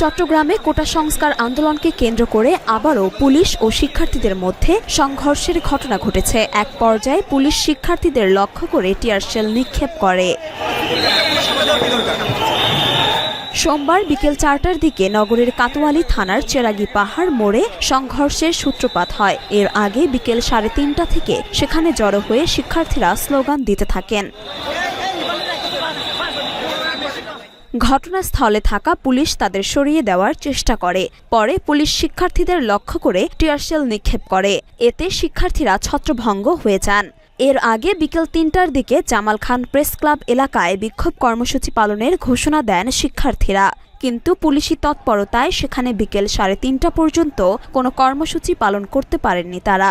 চট্টগ্রামে কোটা সংস্কার আন্দোলনকে কেন্দ্র করে আবারও পুলিশ ও শিক্ষার্থীদের মধ্যে সংঘর্ষের ঘটনা ঘটেছে। এক পর্যায়ে পুলিশ শিক্ষার্থীদের লক্ষ্য করে টিয়ার শেল নিক্ষেপ করে। সোমবার বিকেল ৪টার দিকে নগরের কাতোয়ালী থানার চেরাগী পাহাড় মোড়ে সংঘর্ষের সূত্রপাত হয়। এর আগে বিকেল ৩:৩০ থেকে সেখানে জড়ো হয়ে শিক্ষার্থীরা স্লোগান দিতে থাকেন। ঘটনাস্থলে থাকা পুলিশ তাদের সরিয়ে দেওয়ার চেষ্টা করে। পরে পুলিশ শিক্ষার্থীদের লক্ষ্য করে টিয়ারশেল নিক্ষেপ করে। এতে শিক্ষার্থীরা ছত্রভঙ্গ হয়ে যান। এর আগে বিকেল ৩টার দিকে জামাল খান প্রেস ক্লাব এলাকায় বিক্ষোভ কর্মসূচি পালনের ঘোষণা দেন শিক্ষার্থীরা, কিন্তু পুলিশি তৎপরতায় সেখানে বিকেল ৩:৩০ পর্যন্ত কোনো কর্মসূচি পালন করতে পারেননি তারা।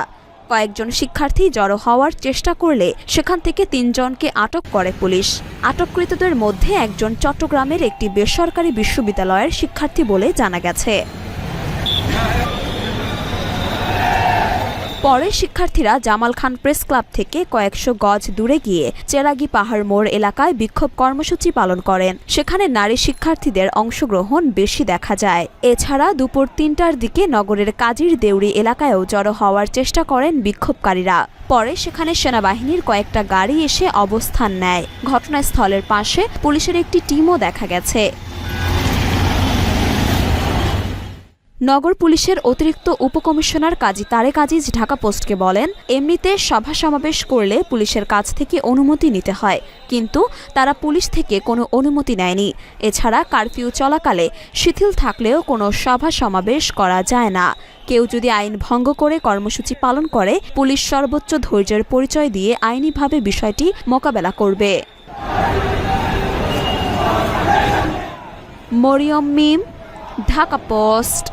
কয়েকজন শিক্ষার্থী জড়ো হওয়ার চেষ্টা করলে সেখান থেকে ৩ জনকে আটক করে পুলিশ। আটককৃতদের মধ্যে একজন চট্টগ্রামের একটি বেসরকারি বিশ্ববিদ্যালয়ের শিক্ষার্থী বলে জানা গেছে। পরে শিক্ষার্থীরা জামাল খান প্রেস ক্লাব থেকে কয়েকশো গজ দূরে গিয়ে চেরাগী পাহাড় মোড় এলাকায় বিক্ষোভ কর্মসূচি পালন করেন। সেখানে নারী শিক্ষার্থীদের অংশগ্রহণ বেশি দেখা যায়। এছাড়া দুপুর ৩টার দিকে নগরের কাজীর দেউরি এলাকায়ও জড়ো হওয়ার চেষ্টা করেন বিক্ষোভকারীরা। পরে সেখানে সেনাবাহিনীর কয়েকটা গাড়ি এসে অবস্থান নেয়। ঘটনাস্থলের পাশে পুলিশের একটি টিমও দেখা গেছে। নগর পুলিশের অতিরিক্ত উপকমিশনার কাজী তারেক আজিজ ঢাকা পোস্টকে বলেন, এমনিতে সভা সমাবেশ করলে পুলিশের কাছ থেকে অনুমতি নিতে হয়, কিন্তু তারা পুলিশ থেকে কোনো অনুমতি নেয়নি। এছাড়া কারফিউ চলাকালে শিথিল থাকলেও কোনো সভা সমাবেশ করা যায় না। কেউ যদি আইন ভঙ্গ করে কর্মসূচি পালন করে, পুলিশ সর্বোচ্চ ধৈর্যের পরিচয় দিয়ে আইনিভাবে বিষয়টি মোকাবেলা করবে। মরিয়ম মিম, ঢাকা পোস্ট।